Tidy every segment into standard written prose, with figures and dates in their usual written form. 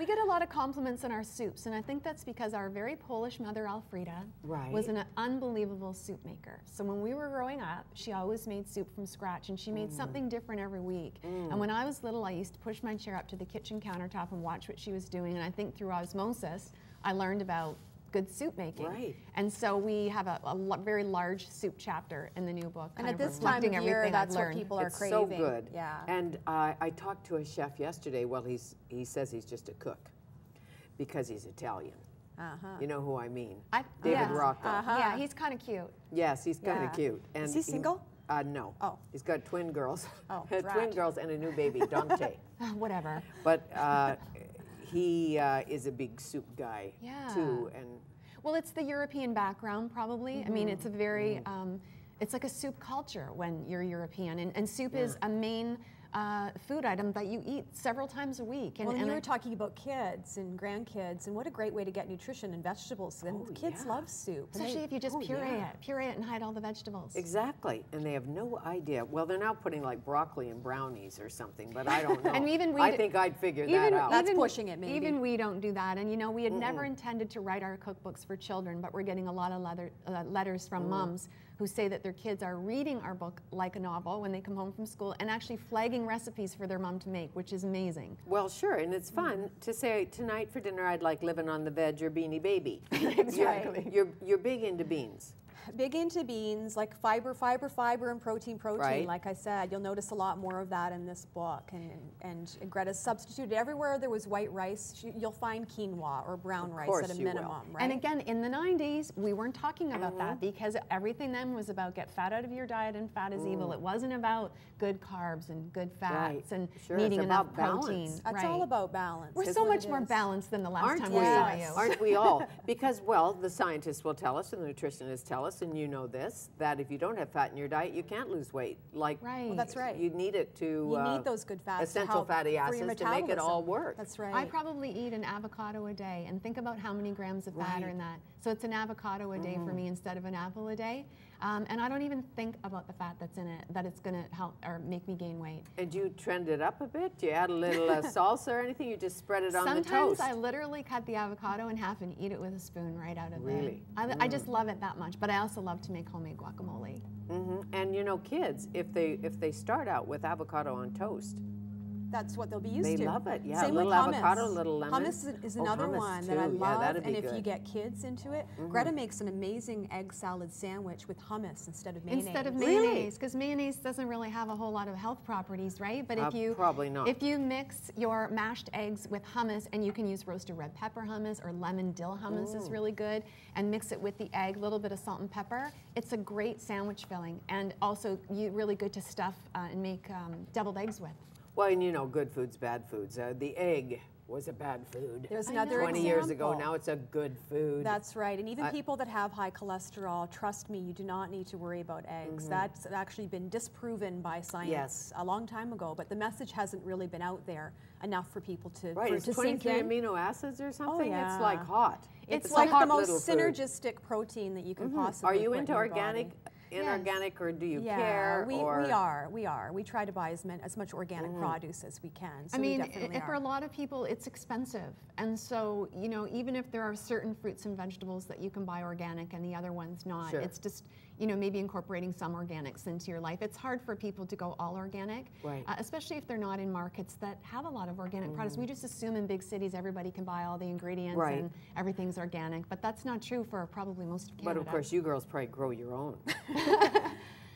get a lot of compliments on our soups, and I think that's because our very Polish mother, Alfreda, was an unbelievable soup maker. So when we were growing up, she always made soup from scratch, and she made something different every week. And when I was little, I used to push my chair up to the kitchen countertop and watch what she was doing, and I think through osmosis, I learned about good soup making. Right. And so we have a very large soup chapter in the new book. And at this time of year, that's what people are craving. It's so good. Yeah. And I talked to a chef yesterday. Well, he says he's just a cook because he's Italian. You know who I mean? David Rocco. Yeah, he's kind of cute. Yes, he's kind of cute. And is he single? No. Oh. He's got twin girls. Oh, twin girls and a new baby, Dante. Whatever. But he is a big soup guy too. And well, it's the European background, probably. I mean, it's a very, it's like a soup culture when you're European, and soup is a main food item that you eat several times a week. And, well, and you were talking about kids and grandkids, and what a great way to get nutrition and vegetables. And kids love soup. Especially if you just puree it and hide all the vegetables. Exactly, and they have no idea. Well, they're now putting like broccoli in brownies or something, but I don't know. And even we I think I'd figure that out. That's pushing it, maybe. Even we don't do that. And you know, we had never intended to write our cookbooks for children, but we're getting a lot of letters from moms who say that their kids are reading our book like a novel when they come home from school and actually flagging recipes for their mom to make, which is amazing. Well, sure, and it's fun to say, tonight for dinner I'd like living on the veg or beanie baby. Exactly. You're big into beans. Big into beans, like fiber, and protein. Right. Like I said, you'll notice a lot more of that in this book. And Greta's substituted everywhere there was white rice, you'll find quinoa or brown rice at a minimum, right? And again, in the 90s, we weren't talking about that because everything then was about get fat out of your diet and fat is evil. It wasn't about good carbs and good fats and needing enough protein. That's all about balance. We're so much more balanced than the last time we saw you. Aren't we all? Because, well, the scientists will tell us and the nutritionists tell us, and you know this, that if you don't have fat in your diet, you can't lose weight. Like, well, that's right. You need it to you need those good fats, essential fatty acids to make it all work. That's right. I probably eat an avocado a day, and think about how many grams of fat are in that. So it's an avocado a day for me instead of an apple a day. And I don't even think about the fat that's in it, that it's going to help or make me gain weight. And you trend it up a bit? Do you add a little salsa or anything? You just spread it on the toast? Sometimes I literally cut the avocado in half and eat it with a spoon right out of it. I just love it that much, but I also love to make homemade guacamole. And you know, kids, if they start out with avocado on toast, that's what they'll be used to. They love it, yeah. Same a little with hummus. avocado, a little lemon. Hummus is another one that I love, that'd be and if good. you get kids into it, Greta makes an amazing egg salad sandwich with hummus instead of mayonnaise. Instead of mayonnaise, because mayonnaise doesn't really have a whole lot of health properties, right? But if you probably not. If you mix your mashed eggs with hummus, and you can use roasted red pepper hummus or lemon dill hummus is really good, and mix it with the egg, a little bit of salt and pepper, it's a great sandwich filling, and also really good to stuff and make deviled eggs with. Well, and you know, good foods, bad foods. The egg was a bad food. There's another 20 years ago, now it's a good food. That's right, and even people that have high cholesterol, trust me, you do not need to worry about eggs. That's actually been disproven by science a long time ago, but the message hasn't really been out there enough for people to it's to 23 sink in. amino acids or something? Oh, yeah. It's like hot. It's like the most synergistic protein that you can possibly Are you put into in your organic? body. Inorganic, or do you Yeah, care? we are. We try to buy as much organic produce as we can. So I mean, we for a lot of people, it's expensive. And so, you know, even if there are certain fruits and vegetables that you can buy organic and the other ones not, it's just, you know, maybe incorporating some organics into your life. It's hard for people to go all organic, especially if they're not in markets that have a lot of organic products. We just assume in big cities everybody can buy all the ingredients and everything's organic, but that's not true for probably most of Canada. But of course, you girls probably grow your own.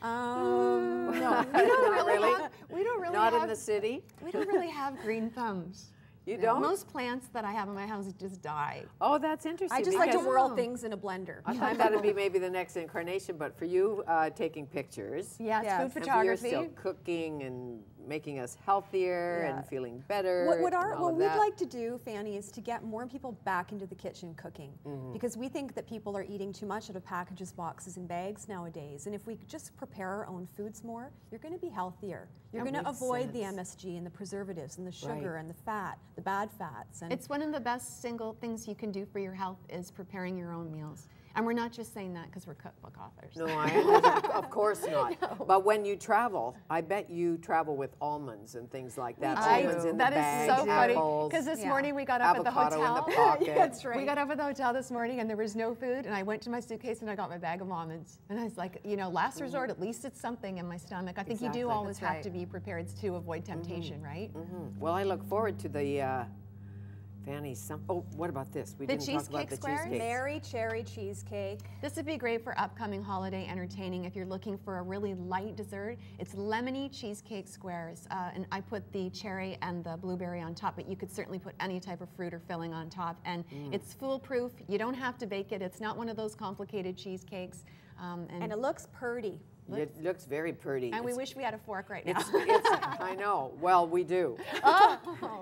No, we don't really Not have, in the city? We don't really have green thumbs. You don't? Most plants that I have in my house just die. Oh, that's interesting. I just like to whirl things in a blender. I thought that would be maybe the next incarnation, but for you, taking pictures. Yes, food And photography. for you're still cooking and making us healthier and feeling better. What we'd like to do, Fanny, is to get more people back into the kitchen cooking, because we think that people are eating too much out of packages, boxes, and bags nowadays. And if we just prepare our own foods more, you're going to be healthier. You're going to avoid the MSG and the preservatives and the sugar and the fat, the bad fats. And it's one of the best single things you can do for your health is preparing your own meals. And we're not just saying that because we're cookbook authors. No, of course not. No. But when you travel, I bet you travel with almonds and things like that. Almonds in the bag, that is so funny. Because this morning we got up at the hotel. In the pocket. That's right. We got up at the hotel this morning and there was no food, and I went to my suitcase and I got my bag of almonds. And I was like, you know, last resort, at least it's something in my stomach. I think you do always have to be prepared to avoid temptation, right? Well, I look forward to the Fanny, what about this? We didn't talk about the cheesecake. Mary cherry cheesecake. This would be great for upcoming holiday entertaining if you're looking for a really light dessert. It's lemony cheesecake squares, and I put the cherry and the blueberry on top, but you could certainly put any type of fruit or filling on top, and it's foolproof. You don't have to bake it. It's not one of those complicated cheesecakes. And it looks pretty. It looks very pretty. And we wish we had a fork right now. I know. Well, we do.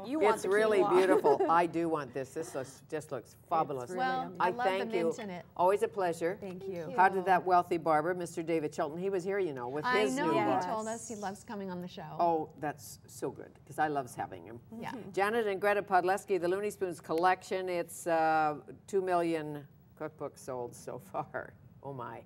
You want it's really beautiful. I do want this. This just looks fabulous. Really I love the mint in it. Always a pleasure. Thank you. How did that wealthy barber, Mr. David Chilton, he was here, you know, with his new book. He told us he loves coming on the show. Oh, that's so good, because I love having him. Yeah. Janet and Greta Podleski, the Looney Spoons collection. It's 2 million cookbooks sold so far. Oh, my.